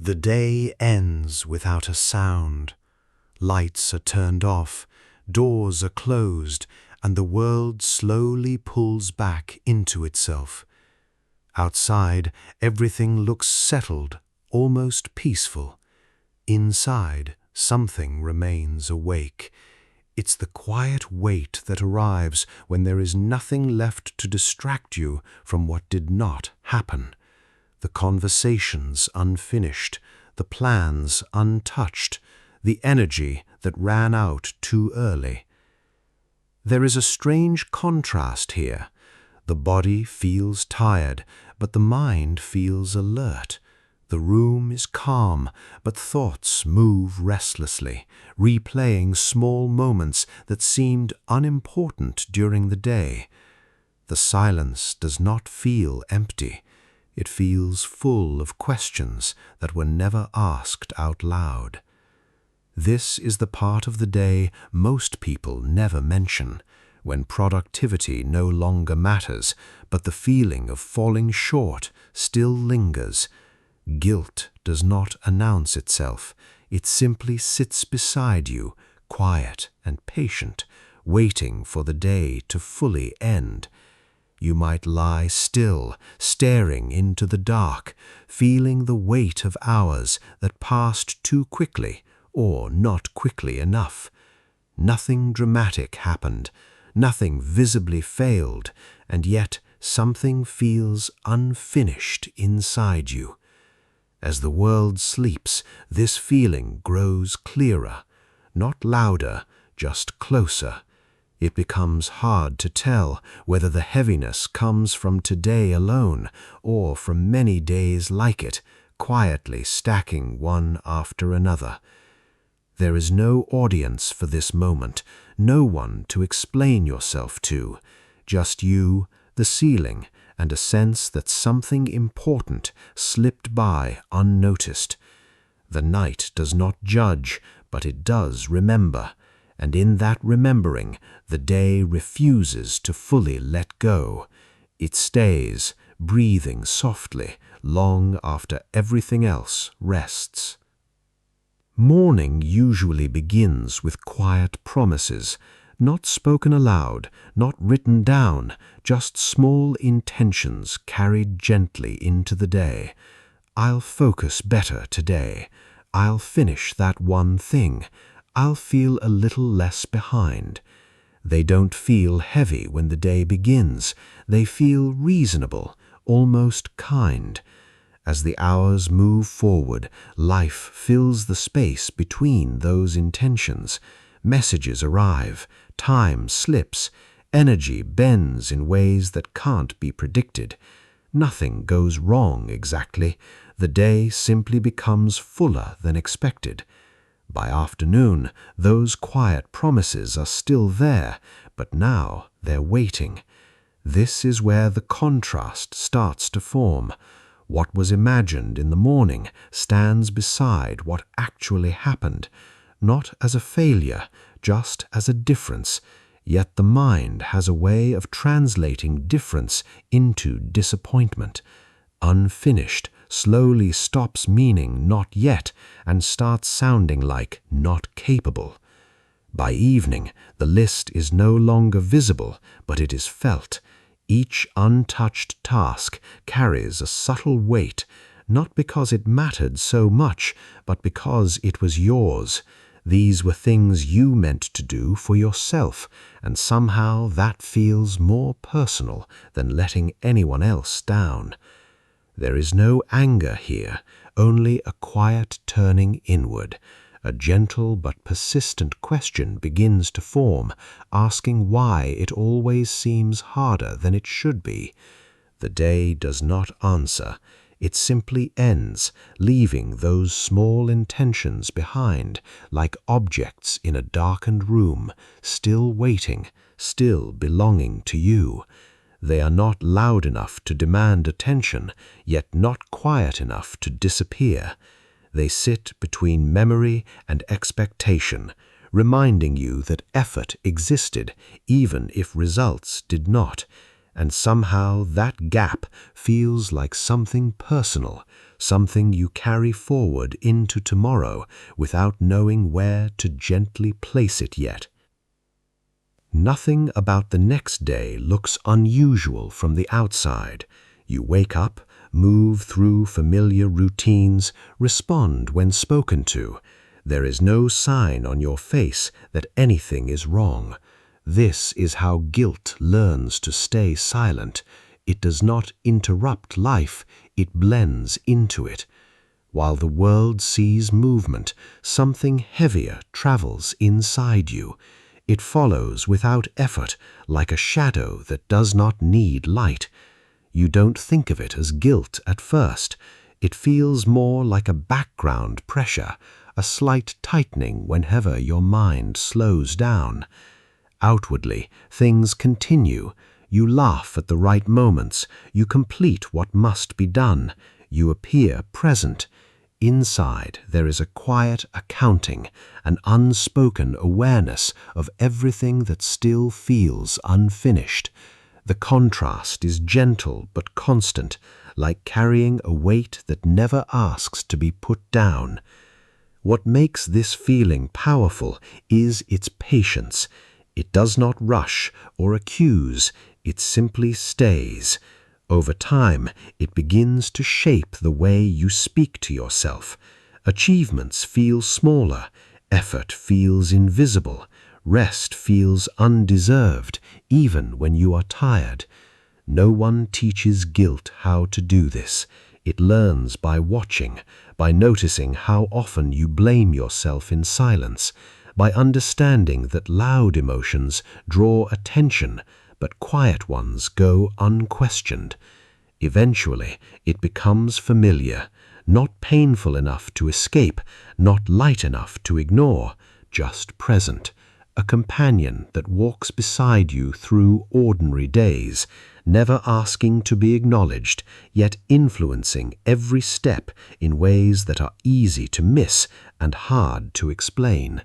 The day ends without a sound. Lights are turned off, doors are closed, and the world slowly pulls back into itself. Outside, everything looks settled, almost peaceful. Inside, something remains awake. It's the quiet wait that arrives when there is nothing left to distract you from what did not happen. The conversations unfinished, the plans untouched, the energy that ran out too early. There is a strange contrast here. The body feels tired, but the mind feels alert. The room is calm, but thoughts move restlessly, replaying small moments that seemed unimportant during the day. The silence does not feel empty. It feels full of questions that were never asked out loud. This is the part of the day most people never mention, when productivity no longer matters, but the feeling of falling short still lingers. Guilt does not announce itself. It simply sits beside you, quiet and patient, waiting for the day to fully end. You might lie still, staring into the dark, feeling the weight of hours that passed too quickly or not quickly enough. Nothing dramatic happened, nothing visibly failed, and yet something feels unfinished inside you. As the world sleeps, this feeling grows clearer, not louder, just closer. It becomes hard to tell whether the heaviness comes from today alone or from many days like it, quietly stacking one after another. There is no audience for this moment, no one to explain yourself to, just you, the ceiling, and a sense that something important slipped by unnoticed. The night does not judge, but it does remember. And in that remembering, the day refuses to fully let go. It stays, breathing softly, long after everything else rests. Morning usually begins with quiet promises, not spoken aloud, not written down, just small intentions carried gently into the day. I'll focus better today. I'll finish that one thing. I'll feel a little less behind. They don't feel heavy when the day begins. They feel reasonable, almost kind. As the hours move forward, life fills the space between those intentions. Messages arrive, time slips, energy bends in ways that can't be predicted. Nothing goes wrong exactly. The day simply becomes fuller than expected. By afternoon, those quiet promises are still there, but now they're waiting. This is where the contrast starts to form. What was imagined in the morning stands beside what actually happened, not as a failure, just as a difference. Yet the mind has a way of translating difference into disappointment. Unfinished slowly stops meaning not yet and starts sounding like not capable. By evening, the list is no longer visible, but it is felt. Each untouched task carries a subtle weight, not because it mattered so much, but because it was yours. These were things you meant to do for yourself, and somehow that feels more personal than letting anyone else down. There is no anger here, only a quiet turning inward. A gentle but persistent question begins to form, asking why it always seems harder than it should be. The day does not answer. It simply ends, leaving those small intentions behind, like objects in a darkened room, still waiting, still belonging to you. They are not loud enough to demand attention, yet not quiet enough to disappear. They sit between memory and expectation, reminding you that effort existed even if results did not, and somehow that gap feels like something personal, something you carry forward into tomorrow without knowing where to gently place it yet. Nothing about the next day looks unusual from the outside. You wake up, move through familiar routines, respond when spoken to. There is no sign on your face that anything is wrong. This is how guilt learns to stay silent. It does not interrupt life, it blends into it. While the world sees movement, something heavier travels inside you. It follows without effort, like a shadow that does not need light. You don't think of it as guilt at first. It feels more like a background pressure, a slight tightening whenever your mind slows down. Outwardly, things continue. You laugh at the right moments. You complete what must be done. You appear present. Inside, there is a quiet accounting, an unspoken awareness of everything that still feels unfinished. The contrast is gentle but constant, like carrying a weight that never asks to be put down. What makes this feeling powerful is its patience. It does not rush or accuse, it simply stays. Over time, it begins to shape the way you speak to yourself. Achievements feel smaller, effort feels invisible, rest feels undeserved, even when you are tired. No one teaches guilt how to do this. It learns by watching, by noticing how often you blame yourself in silence, by understanding that loud emotions draw attention, but quiet ones go unquestioned. Eventually, it becomes familiar, not painful enough to escape, not light enough to ignore, just present, a companion that walks beside you through ordinary days, never asking to be acknowledged, yet influencing every step in ways that are easy to miss and hard to explain.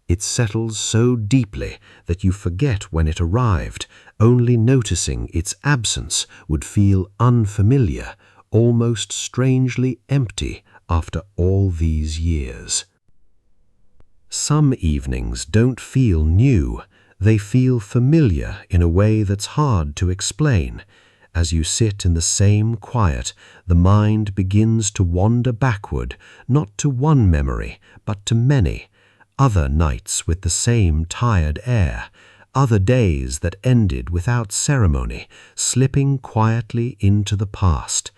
It settles so deeply that you forget when it arrived. Only noticing its absence would feel unfamiliar, almost strangely empty after all these years. Some evenings don't feel new. They feel familiar in a way that's hard to explain. As you sit in the same quiet, the mind begins to wander backward, not to one memory, but to many. Other nights with the same tired air, other days that ended without ceremony, slipping quietly into the past.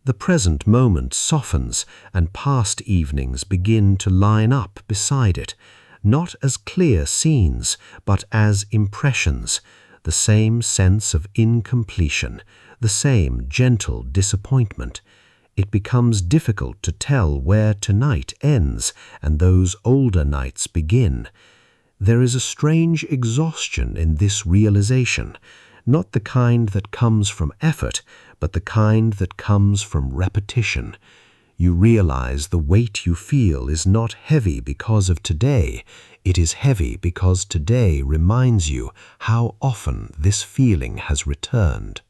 The present moment softens, and past evenings begin to line up beside it, not as clear scenes, but as impressions, the same sense of incompletion, the same gentle disappointment. It becomes difficult to tell where tonight ends and those older nights begin. There is a strange exhaustion in this realization, not the kind that comes from effort, but the kind that comes from repetition. You realize the weight you feel is not heavy because of today. It is heavy because today reminds you how often this feeling has returned.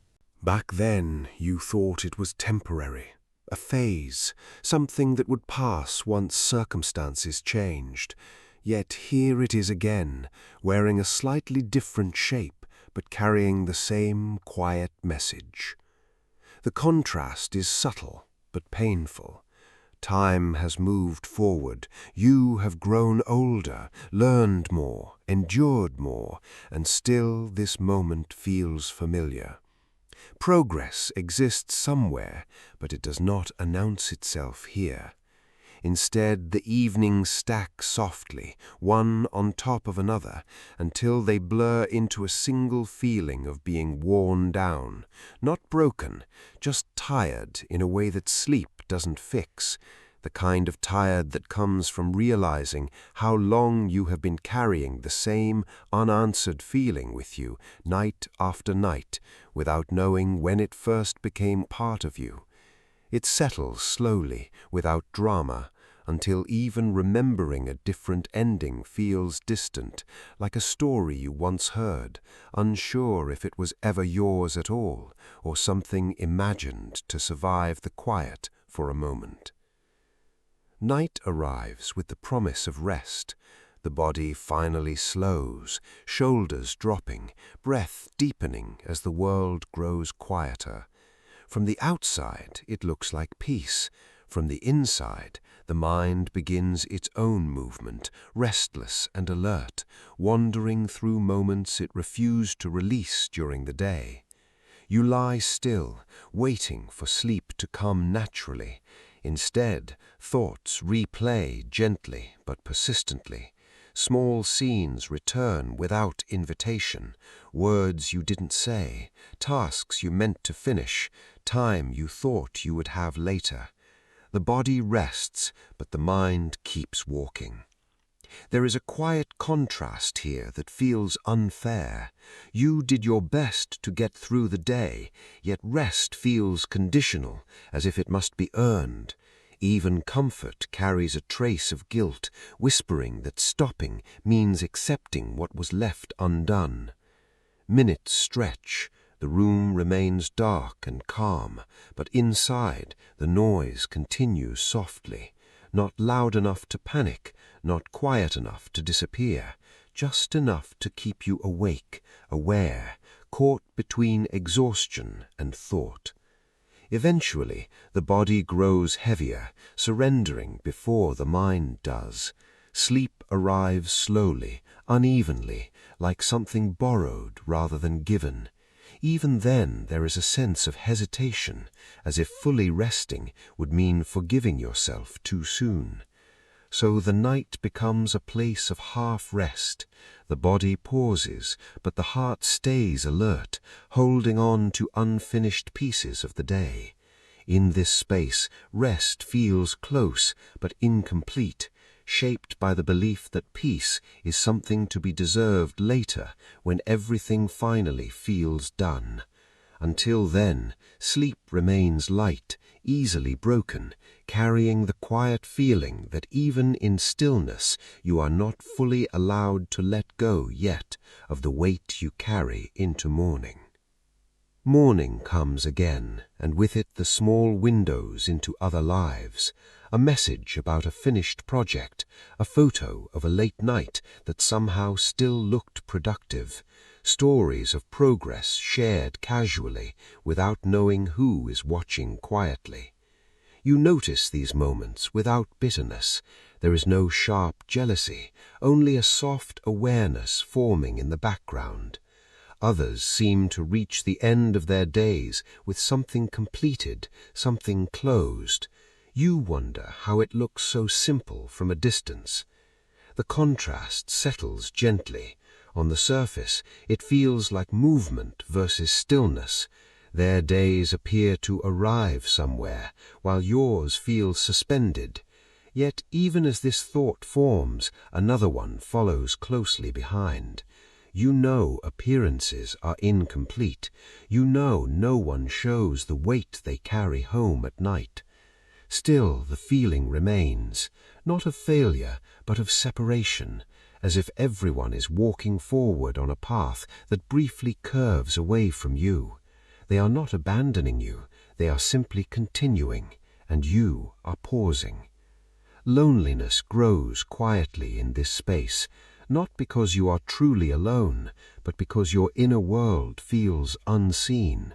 Back then, you thought it was temporary. A phase, something that would pass once circumstances changed. Yet here it is again, wearing a slightly different shape, but carrying the same quiet message. The contrast is subtle, but painful. Time has moved forward. You have grown older, learned more, endured more, and still this moment feels familiar. Progress exists somewhere, but it does not announce itself here. Instead, the evenings stack softly, one on top of another, until they blur into a single feeling of being worn down, not broken, just tired in a way that sleep doesn't fix, the kind of tired that comes from realizing how long you have been carrying the same unanswered feeling with you night after night, without knowing when it first became part of you. It settles slowly, without drama, until even remembering a different ending feels distant, like a story you once heard, unsure if it was ever yours at all, or something imagined to survive the quiet for a moment. Night arrives with the promise of rest. The body finally slows, shoulders dropping, breath deepening as the world grows quieter. From the outside, it looks like peace. From the inside, the mind begins its own movement, restless and alert, wandering through moments it refused to release during the day. You lie still, waiting for sleep to come naturally. Instead, thoughts replay gently but persistently. Small scenes return without invitation, words you didn't say, tasks you meant to finish, time you thought you would have later. The body rests, but the mind keeps walking. There is a quiet contrast here that feels unfair. You did your best to get through the day, yet rest feels conditional, as if it must be earned. Even comfort carries a trace of guilt, whispering that stopping means accepting what was left undone. Minutes stretch. The room remains dark and calm, but inside the noise continues softly, not loud enough to panic, not quiet enough to disappear, just enough to keep you awake, aware, caught between exhaustion and thought. Eventually, the body grows heavier, surrendering before the mind does. Sleep arrives slowly, unevenly, like something borrowed rather than given. Even then, there is a sense of hesitation, as if fully resting would mean forgiving yourself too soon. So the night becomes a place of half-rest. The body pauses, but the heart stays alert, holding on to unfinished pieces of the day. In this space, rest feels close but incomplete, shaped by the belief that peace is something to be deserved later when everything finally feels done. Until then, sleep remains light, easily broken, carrying the quiet feeling that even in stillness you are not fully allowed to let go yet of the weight you carry into morning. Morning comes again, and with it the small windows into other lives, a message about a finished project, a photo of a late night that somehow still looked productive, stories of progress shared casually without knowing who is watching quietly. You notice these moments without bitterness. There is no sharp jealousy, only a soft awareness forming in the background. Others seem to reach the end of their days with something completed, something closed. You wonder how it looks so simple from a distance. The contrast settles gently. On the surface, it feels like movement versus stillness. Their days appear to arrive somewhere, while yours feels suspended. Yet even as this thought forms, another one follows closely behind. You know appearances are incomplete. You know no one shows the weight they carry home at night. Still the feeling remains, not of failure, but of separation, as if everyone is walking forward on a path that briefly curves away from you. They are not abandoning you, they are simply continuing, and you are pausing. Loneliness grows quietly in this space, not because you are truly alone, but because your inner world feels unseen.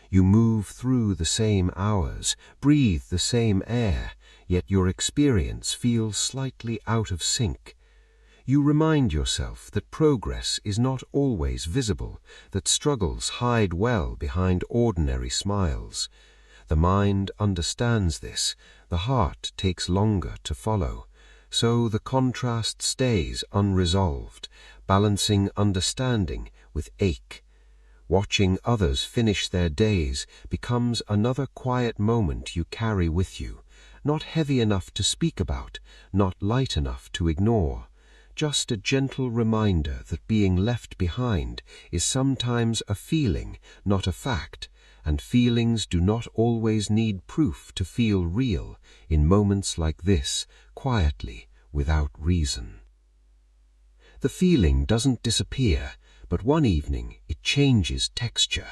You move through the same hours, breathe the same air, yet your experience feels slightly out of sync. You remind yourself that progress is not always visible, that struggles hide well behind ordinary smiles. The mind understands this, the heart takes longer to follow. So the contrast stays unresolved, balancing understanding with ache. Watching others finish their days becomes another quiet moment you carry with you, not heavy enough to speak about, not light enough to ignore. Just a gentle reminder that being left behind is sometimes a feeling, not a fact, and feelings do not always need proof to feel real in moments like this, quietly, without reason. The feeling doesn't disappear, but one evening it changes texture.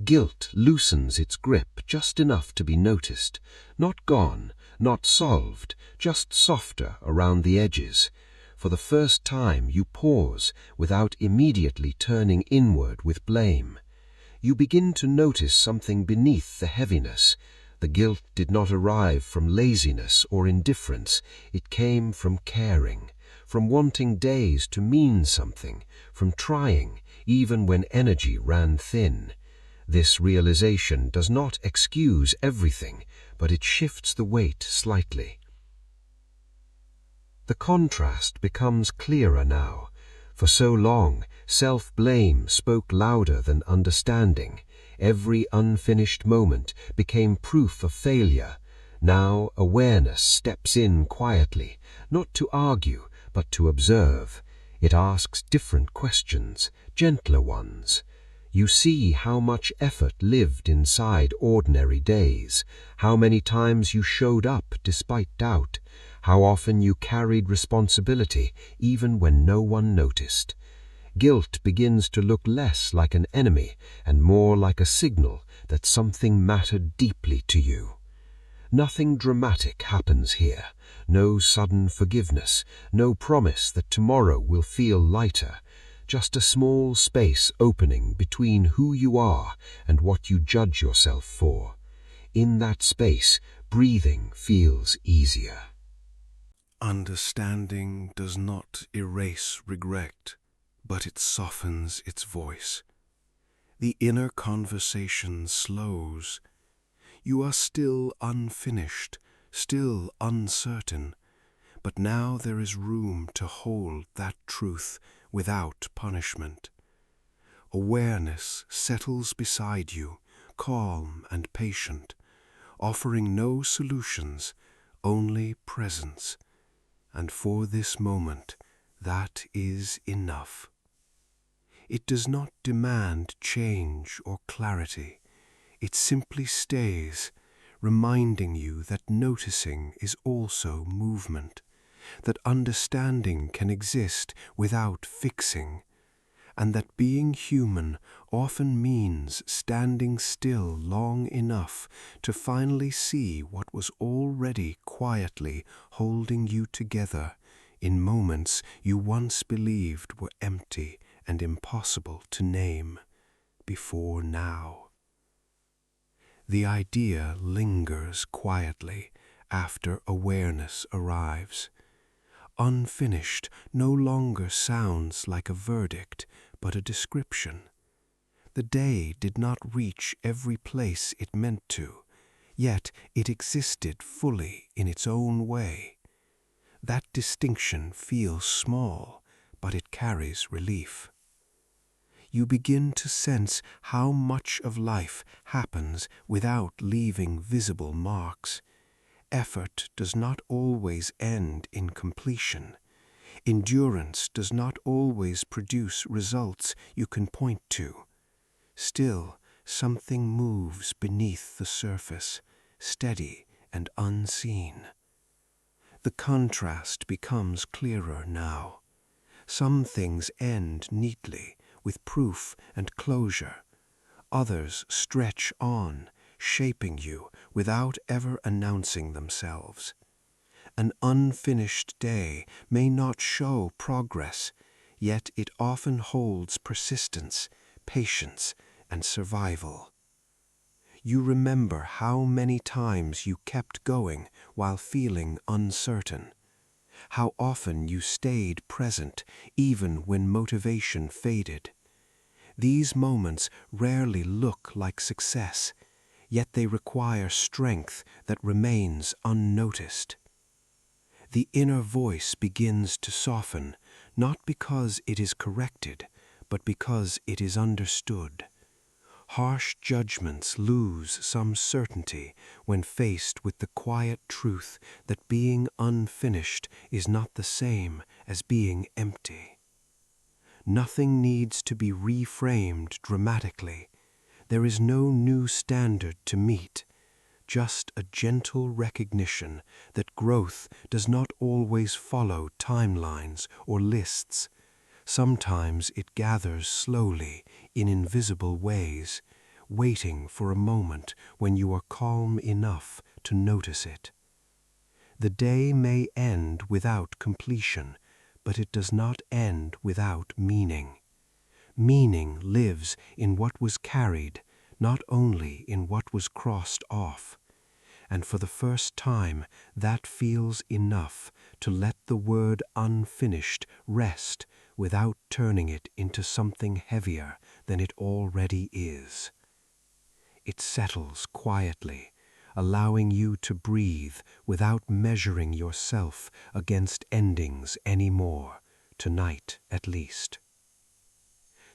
Guilt loosens its grip just enough to be noticed, not gone, not solved, just softer around the edges. For the first time you pause without immediately turning inward with blame. You begin to notice something beneath the heaviness. The guilt did not arrive from laziness or indifference. It came from caring, from wanting days to mean something, from trying, even when energy ran thin. This realization does not excuse everything, but it shifts the weight slightly. The contrast becomes clearer now. For so long, self-blame spoke louder than understanding. Every unfinished moment became proof of failure. Now awareness steps in quietly, not to argue, but to observe. It asks different questions, gentler ones. You see how much effort lived inside ordinary days, how many times you showed up despite doubt, how often you carried responsibility even when no one noticed. Guilt begins to look less like an enemy and more like a signal that something mattered deeply to you. Nothing dramatic happens here, no sudden forgiveness, no promise that tomorrow will feel lighter, just a small space opening between who you are and what you judge yourself for. In that space, breathing feels easier. Understanding does not erase regret, but it softens its voice. The inner conversation slows. You are still unfinished, still uncertain, but now there is room to hold that truth without punishment. Awareness settles beside you, calm and patient, offering no solutions, only presence. And for this moment, that is enough. It does not demand change or clarity. It simply stays, reminding you that noticing is also movement, that understanding can exist without fixing, and that being human often means standing still long enough to finally see what was already quietly holding you together in moments you once believed were empty and impossible to name before now. The idea lingers quietly after awareness arrives. Unfinished no longer sounds like a verdict, but a description. The day did not reach every place it meant to, yet it existed fully in its own way. That distinction feels small, but it carries relief. You begin to sense how much of life happens without leaving visible marks. Effort does not always end in completion. Endurance does not always produce results you can point to. Still, something moves beneath the surface, steady and unseen. The contrast becomes clearer now. Some things end neatly, with proof and closure. Others stretch on, shaping you without ever announcing themselves. An unfinished day may not show progress, yet it often holds persistence, patience, and survival. You remember how many times you kept going while feeling uncertain, how often you stayed present even when motivation faded. These moments rarely look like success, yet they require strength that remains unnoticed. The inner voice begins to soften, not because it is corrected, but because it is understood. Harsh judgments lose some certainty when faced with the quiet truth that being unfinished is not the same as being empty. Nothing needs to be reframed dramatically. There is no new standard to meet, just a gentle recognition that growth does not always follow timelines or lists. Sometimes it gathers slowly in invisible ways, waiting for a moment when you are calm enough to notice it. The day may end without completion, but it does not end without meaning. Meaning lives in what was carried, not only in what was crossed off. And for the first time, that feels enough to let the word unfinished rest without turning it into something heavier than it already is. It settles quietly, allowing you to breathe without measuring yourself against endings anymore, tonight at least.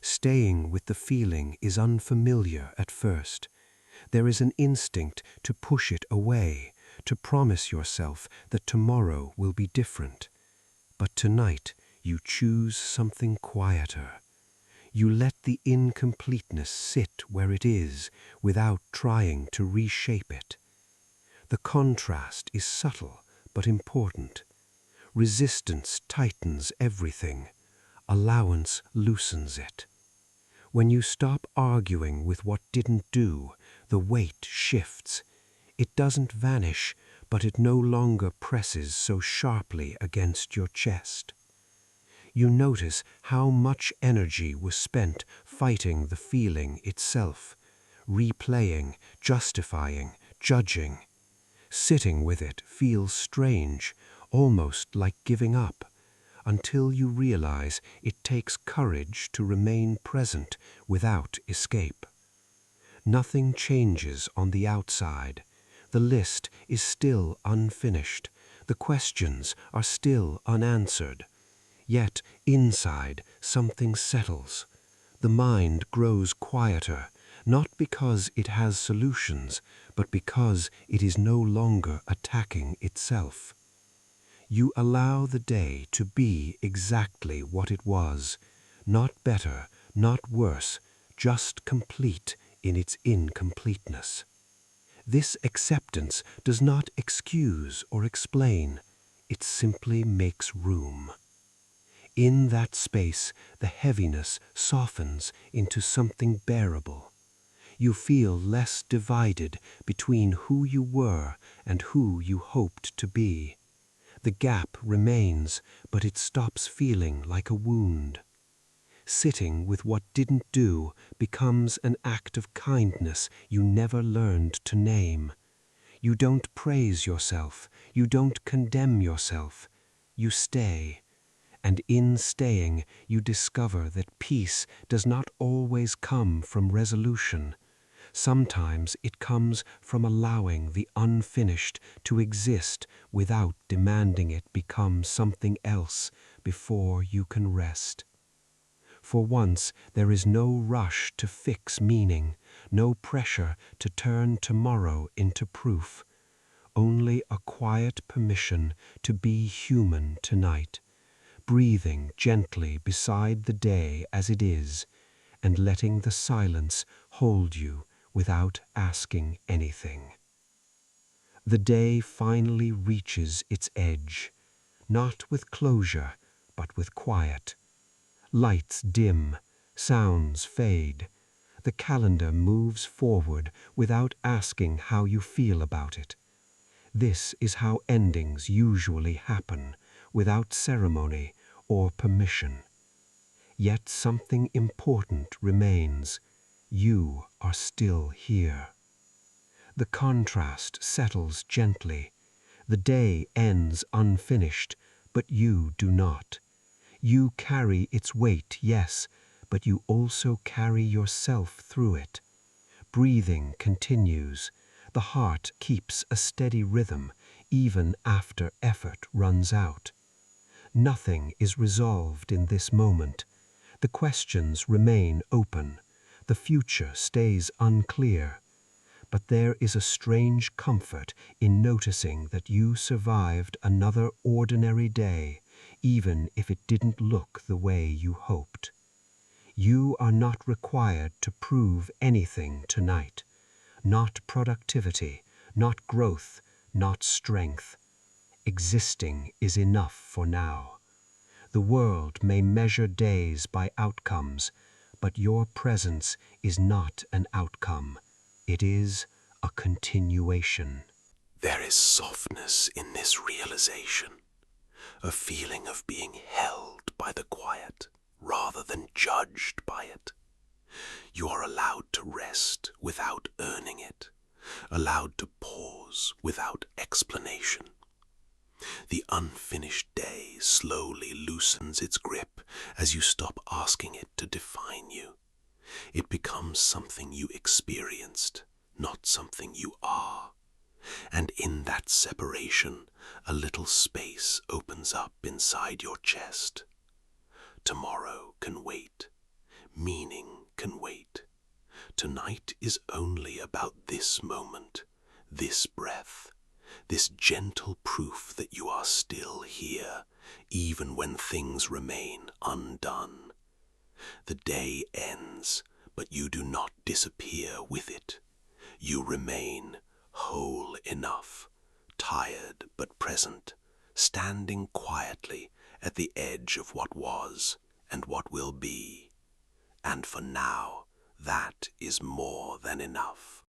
Staying with the feeling is unfamiliar at first. There is an instinct to push it away, to promise yourself that tomorrow will be different. But tonight you choose something quieter. You let the incompleteness sit where it is without trying to reshape it. The contrast is subtle but important. Resistance tightens everything. Allowance loosens it. When you stop arguing with what didn't do, the weight shifts. It doesn't vanish, but it no longer presses so sharply against your chest. You notice how much energy was spent fighting the feeling itself, replaying, justifying, judging. Sitting with it feels strange, almost like giving up, until you realize it takes courage to remain present without escape. Nothing changes on the outside. The list is still unfinished. The questions are still unanswered. Yet inside something settles. The mind grows quieter, not because it has solutions, but because it is no longer attacking itself. You allow the day to be exactly what it was, not better, not worse, just complete in its incompleteness. This acceptance does not excuse or explain, it simply makes room. In that space, the heaviness softens into something bearable. You feel less divided between who you were and who you hoped to be. The gap remains, but it stops feeling like a wound. Sitting with what didn't do becomes an act of kindness you never learned to name. You don't praise yourself, you don't condemn yourself. You stay. And in staying, you discover that peace does not always come from resolution. Sometimes it comes from allowing the unfinished to exist without demanding it become something else before you can rest. For once, there is no rush to fix meaning, no pressure to turn tomorrow into proof. Only a quiet permission to be human tonight, breathing gently beside the day as it is, and letting the silence hold you without asking anything. The day finally reaches its edge, not with closure, but with quiet. Lights dim, sounds fade. The calendar moves forward without asking how you feel about it. This is how endings usually happen, without ceremony or permission. Yet something important remains. You are still here. The contrast settles gently. The day ends unfinished, but you do not. You carry its weight, yes, but you also carry yourself through it. Breathing continues. The heart keeps a steady rhythm, even after effort runs out. Nothing is resolved in this moment. The questions remain open. The future stays unclear. But there is a strange comfort in noticing that you survived another ordinary day, even if it didn't look the way you hoped. You are not required to prove anything tonight. Not productivity, not growth, not strength. Existing is enough for now. The world may measure days by outcomes, but your presence is not an outcome. It is a continuation. There is softness in this realization, a feeling of being held by the quiet rather than judged by it. You are allowed to rest without earning it, allowed to pause without explanation. The unfinished day slowly loosens its grip as you stop asking it to define you. It becomes something you experienced, not something you are. And in that separation, a little space opens up inside your chest. Tomorrow can wait. Meaning can wait. Tonight is only about this moment, this breath, this gentle proof that you are still here, even when things remain undone. The day ends, but you do not disappear with it. You remain whole enough, tired but present, standing quietly at the edge of what was and what will be. And for now, that is more than enough.